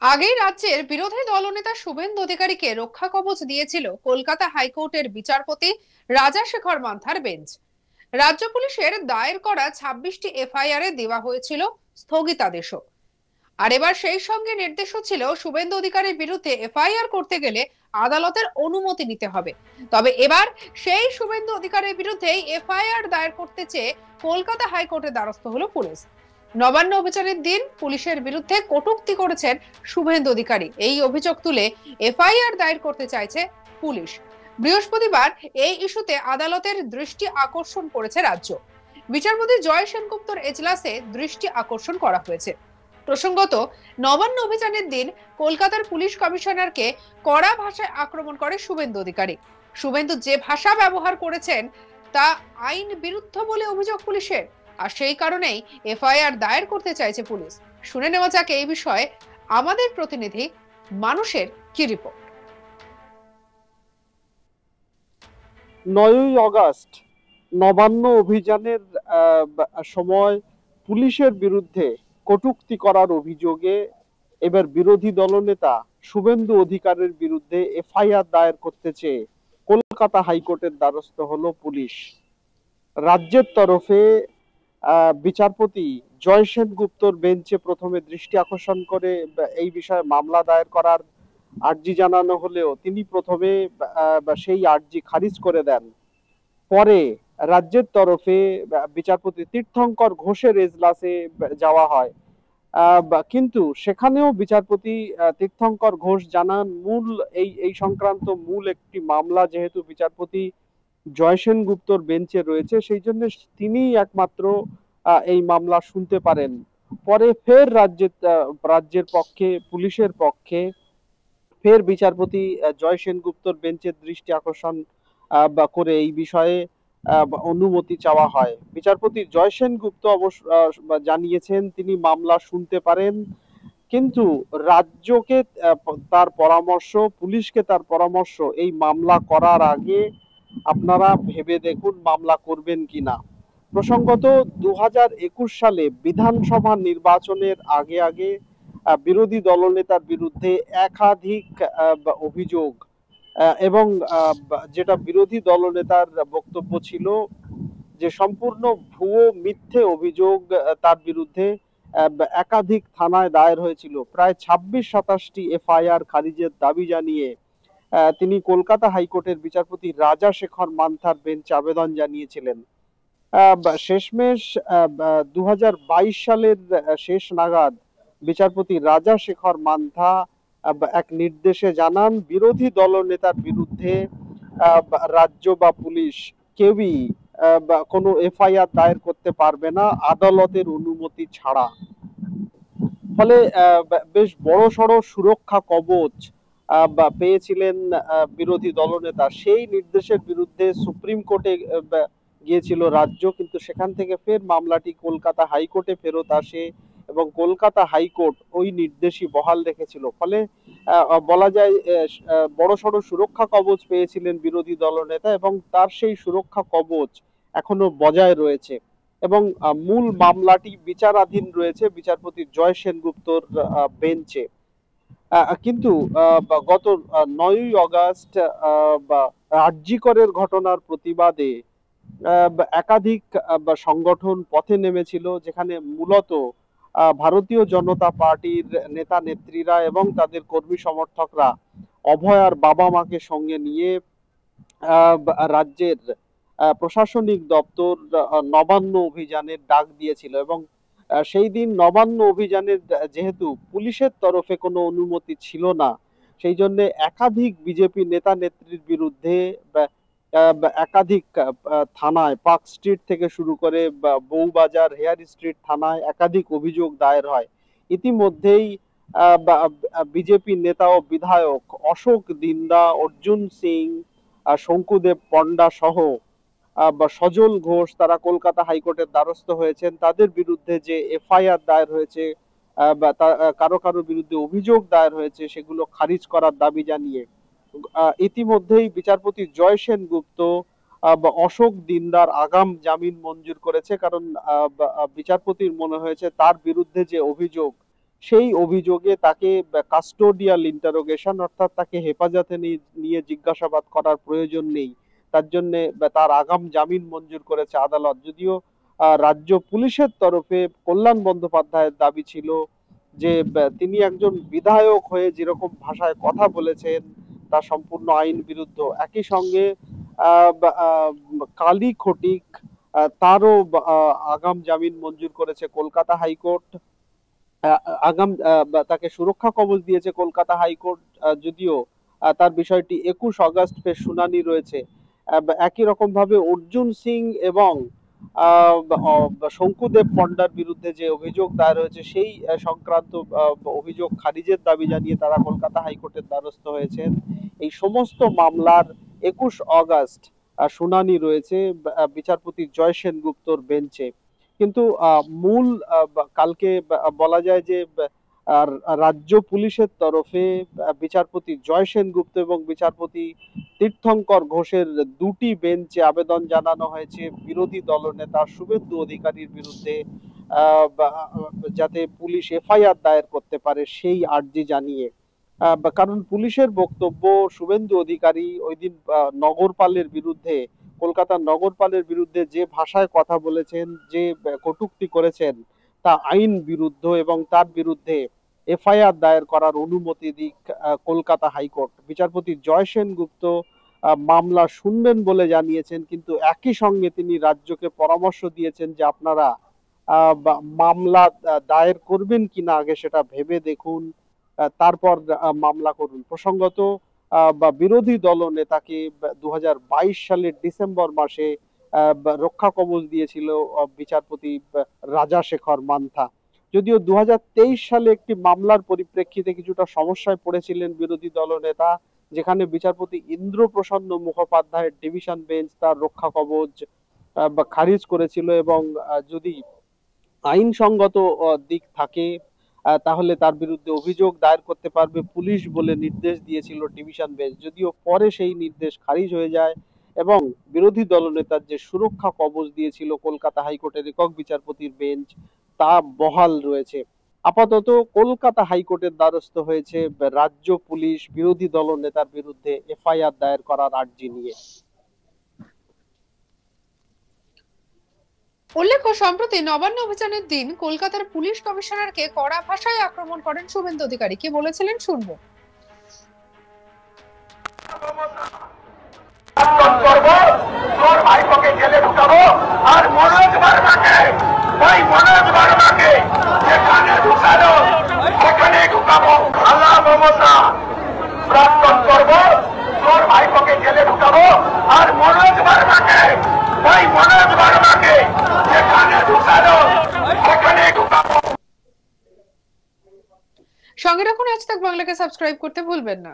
আগেই রাজ্যের বিরোধী দলনেতা শুভেন্দু অধিকারীকে রক্ষা কবচ দিয়েছিল কলকাতা হাইকোর্টের বিচারপতি রাজাশেখর মান্থার বেঞ্চ। রাজ্য পুলিশের দায়ের করা 26টি এফআইআর এ দেওয়া হয়েছিল স্থগিতাদেশও। আর এবার সেই সঙ্গে নির্দেশও ছিল শুভেন্দু অধিকারীর বিরুদ্ধে এফআইআর করতে গেলে আদালতের অনুমতি নিতে হবে। তবে এবার সেই শুভেন্দু অধিকারীর বিরুদ্ধেই এফআইআর দায়ের করতে চেয়ে কলকাতা হাইকোর্টের দ্বারস্থ হলো পুলিশ। নবান্ন অভিযানের দিন পুলিশের বিরুদ্ধে কটূক্তি করেছেন শুভেন্দু অধিকারী, এই অভিযোগ তুলে এফআইআর দায়ের করতে চাইছে পুলিশ। বৃহস্পতিবার এই ইস্যুতে আদালতের দৃষ্টি আকর্ষণ করেছে রাজ্য। বিচারপতি জয় সেনগুপ্তর এজলাসে দৃষ্টি আকর্ষণ করা হয়েছে। প্রসঙ্গত, নবান্ন অভিযানের দিন কলকাতার পুলিশ কমিশনারকে কড়া ভাষায় আক্রমণ করে শুভেন্দু অধিকারী। শুভেন্দু যে ভাষা ব্যবহার করেছেন তা আইন বিরুদ্ধ বলে অভিযোগ পুলিশের, আর সেই কারণেই এফআইআর দায়ের করতে চাইছে পুলিশ। শুনে নেওয়া যাক এই বিষয়ে আমাদের প্রতিনিধি মানুষের কি রিপোর্ট। 9ই অগাস্ট নবান্ন অভিযানের সময় পুলিশের বিরুদ্ধে কটূক্তি করার অভিযোগে এবার বিরোধী দলনেতা শুভেন্দু অধিকারীর বিরুদ্ধে এফআইআর দায়ের করতে চেয়ে কলকাতা হাইকোর্টের দ্বারস্থ হলো পুলিশ। রাজ্যের তরফে বিচারপতি জয় সেনগুপ্তর বেঞ্চে প্রথমে দৃষ্টি আকর্ষণ করে এই বিষয়ে মামলা দায়ের করার আর্জি জানানো হলেও তিনি প্রথমে সেই আর্জি খারিজ করে দেন। পরে রাজ্যের তরফে বিচারপতি তীর্থঙ্কর ঘোষের এজলাসে যাওয়া হয়, কিন্তু সেখানেও বিচারপতি তীর্থঙ্কর ঘোষ জানান মূল এই সংক্রান্ত মূল একটি মামলা যেহেতু বিচারপতি জয় সেনগুপ্তর বেঞ্চে রয়েছে, সেই জন্য তিনিই একমাত্র এই মামলা শুনতে পারেন। পরে ফের রাজ্যের পক্ষে পুলিশের পক্ষে ফের বিচারপতি জয় সেনগুপ্তর বেঞ্চের দৃষ্টি আকর্ষণ করে এই বিষয়ে অনুমতি চাওয়া হয়। বিচারপতি জয় সেনগুপ্ত অবশ্য জানিয়েছেন তিনি মামলা শুনতে পারেন, কিন্তু রাজ্যকে তার পরামর্শ, পুলিশকে তার পরামর্শ এই মামলা করার আগে আপনারা ভেবে দেখুন মামলা করবেন কিনা। প্রসঙ্গত 2021 সালে বিধানসভা নির্বাচনের আগে আগে বিরোধী দলনেতার বিরুদ্ধে একাধিক অভিযোগ এবং যেটা বিরোধী দলনেতার বক্তব্য ছিল যে সম্পূর্ণ ভুয়ো মিথ্যে অভিযোগ তার বিরুদ্ধে একাধিক থানায় দায়ের হয়েছিল। প্রায় 26-27টি এফআইআর খারিজের দাবি জানিয়ে তিনি কলকাতা হাইকোর্টের বিচারপতি রাজাশেখর মান্থার বেঞ্চে আবেদন জানিয়েছিলেন। শেষমেশ 2022 সালের শেষ নাগাদ বিচারপতি রাজাশেখর মান্থা এক নির্দেশে জানান বিরোধী দলনেতার বিরুদ্ধে রাজ্য বা পুলিশ কেউই কোনো এফআইআর দায়ের করতে পারবে না আদালতের অনুমতি ছাড়া। ফলে বেশ বড়সড় সুরক্ষা কবচ পেয়েছিলেন বিরোধী দলনেতা। সেই নির্দেশের বিরুদ্ধে সুপ্রিম কোর্টে গিয়েছিল রাজ্য, কিন্তু সেখান থেকে ফের মামলাটি কলকাতা হাইকোর্টে ফেরত আসে এবং কলকাতা হাইকোর্ট ওই নির্দেশই বহাল রেখেছিল। ফলে বলা যায় বড়সড় সুরক্ষা কবচ পেয়েছিলেন বিরোধী দলনেতা এবং তার সেই সুরক্ষা কবচ এখনো বজায় রয়েছে এবং মূল মামলাটি বিচারাধীন রয়েছে বিচারপতি জয় সেনগুপ্তর বেঞ্চে। কিন্তু গত 9ই অগাস্ট আরজি করের ঘটনার প্রতিবাদে একাধিক সংগঠন পথে নেমেছিল, যেখানে মূলত ভারতীয় জনতা পার্টির নেতা নেত্রীরা এবং তাদের কর্মী সমর্থকরা অভয়ার বাবা মাকে সঙ্গে নিয়ে রাজ্যের প্রশাসনিক দপ্তর নবান্ন অভিযানের ডাক দিয়েছিল এবং সেই দিন নবান্ন অভিযানের যেহেতু পুলিশের তরফে কোনো অনুমতি ছিল না, সেই জন্য একাধিক বিজেপি নেতা নেত্রীর বিরুদ্ধে একাধিক থানায় পার্ক স্ট্রিট থেকে শুরু করে বউবাজার হেয়ার স্ট্রিট থানায় একাধিক অভিযোগ দায়ের হয়। ইতিমধ্যেই বিজেপি নেতা ও বিধায়ক অশোক দিন্দা, অর্জুন সিং, শঙ্কুদেব পণ্ডা সহ সজল ঘোষ তারা কলকাতা হাইকোর্টের দ্বারস্থ হয়েছেন। তাদের বিরুদ্ধে যে এফআইআর দায়ের হয়েছে বা কারো কারো বিরুদ্ধে অভিযোগ দায়ের হয়েছে সেগুলো খারিজ করার দাবি জানিয়ে ইতিমধ্যেই বিচারপতি জয় সেনগুপ্ত অশোক দিন্দার আগাম জামিন মঞ্জুর করেছে, কারণ বিচারপতির মনে হয়েছে তার বিরুদ্ধে যে অভিযোগ সেই অভিযোগে তাকে কাস্টোডিয়াল ইন্টারোগেশন অর্থাৎ তাকে হেফাজতে নিয়ে জিজ্ঞাসাবাদ করার প্রয়োজন নেই, তার জন্য তার আগাম জামিন মঞ্জুর করেছে আদালত। যদিও রাজ্য পুলিশের তরফে কল্যাণ বন্দ্যোপাধ্যায়ের দাবি ছিল যে তিনি একজন বিধায়ক হয়ে যেরকম ভাষায় কথা বলেছেন তা সম্পূর্ণ আইন বিরুদ্ধ। একই সঙ্গে কালী খটিক তারও আগাম জামিন মঞ্জুর করেছে কলকাতা হাইকোর্ট। আগাম তাকে সুরক্ষা কবচ দিয়েছে কলকাতা হাইকোর্ট। যদিও তার বিষয়টি 21 আগস্ট ফের শুনানি রয়েছে। একই রকম ভাবে অর্জুন সিং এবং শঙ্কুদেব পন্ডার বিরুদ্ধে যে অভিযোগ দায়ের হয়েছে সেই সংক্রান্ত অভিযোগ খারিজের দাবি জানিয়ে তারা কলকাতা হাইকোর্টের দ্বারস্থ হয়েছেন। এই সমস্ত মামলার 21 আগস্ট শুনানি রয়েছে বিচারপতি জয় সেনগুপ্তর বেঞ্চে। কিন্তু মূল কালকে বলা যায় যে রাজ্য পুলিশের তরফে বিচারপতি জয় সেনগুপ্ত এবং বিচারপতি তীর্থঙ্কর ঘোষের দুটি বেঞ্চে আবেদন জানানো হয়েছে বিরোধী দলনেতা শুভেন্দু অধিকারীর বিরুদ্ধে যাতে পুলিশ এফআইআর দায়ের করতে পারে সেই আর্জি জানিয়ে। কারণ পুলিশের বক্তব্য শুভেন্দু অধিকারী ওই দিন নগরপালের বিরুদ্ধে, কলকাতার নগরপালের বিরুদ্ধে যে ভাষায় কথা বলেছেন, যে কটূক্তি করেছেন তা আইন বিরুদ্ধ এবং তার বিরুদ্ধে এফআইআর দায়ের করার অনুমতি দিক কলকাতা হাইকোর্ট। বিচারপতি জয় সেনগুপ্ত মামলা শুনবেন বলে জানিয়েছেন, কিন্তু একই সঙ্গে তিনি রাজ্যকে পরামর্শ দিয়েছেন যে আপনারা মামলা দায়ের করবেন কিনা আগে সেটা ভেবে দেখুন, তারপর মামলা করুন। প্রসঙ্গত বিরোধী দল নেতাকে 2022 সালের ডিসেম্বর মাসে রক্ষা কবচ দিয়েছিল বিচারপতি রাজাশেখর মান্থা। যদিও 2023 সালে একটি মামলার পরিপ্রেক্ষিতে কিছুটা সমস্যায় পড়েছিলেন বিরোধী দলনেতা, যেখানে বিচারপতি ইন্দ্রপ্রসন্ন মুখোপাধ্যায়ের ডিভিশন বেঞ্চ তার রক্ষা কবচ খারিজ করেছিল এবং যদি আইনসঙ্গত দিক থাকে তাহলে তার বিরুদ্ধে অভিযোগ দায়ের করতে পারবে পুলিশ বলে নির্দেশ দিয়েছিল ডিভিশন বেঞ্চ। যদিও পরে সেই নির্দেশ খারিজ হয়ে যায় এবং বিরোধী দলনেতার যে সুরক্ষা কবচ দিয়েছিল কলকাতা হাইকোর্টের একক বিচারপতির বেঞ্চ তা বহাল রয়েছে। আপাতত কলকাতা হাইকোর্টের দ্বারস্থ হয়েছে রাজ্য পুলিশ বিরোধী দলনেতার বিরুদ্ধে এফআইআর দায়ের করার আর্জি নিয়ে। উল্লেখ্য, সম্প্রতি নবান্ন অভিযানের দিন কলকাতার পুলিশ কমিশনারকে কড়া ভাষায় আক্রমণ করেন শুভেন্দু অধিকারী। কি বলেছিলেন শুনবো। তোর ভাইপোকে জেলে ঢুকাবো আর মনোজ বার্মাকে, ওই মনোজ বার্মাকে যেখানে ঢুকালো সেখানে ঢুকাবো। আল্লাহ মমতা প্রাক্তন করবো, তোর ভাইপোকে জেলে ঢুকাবো আর মনোজ বার্মাকে, ওই মনোজ বার্মাকে যেখানে ঢুকালো সেখানে ঢুকাবো। সঙ্গে রাখুন আজ তাক বাংলাকে, সাবস্ক্রাইব করতে ভুলবেন না।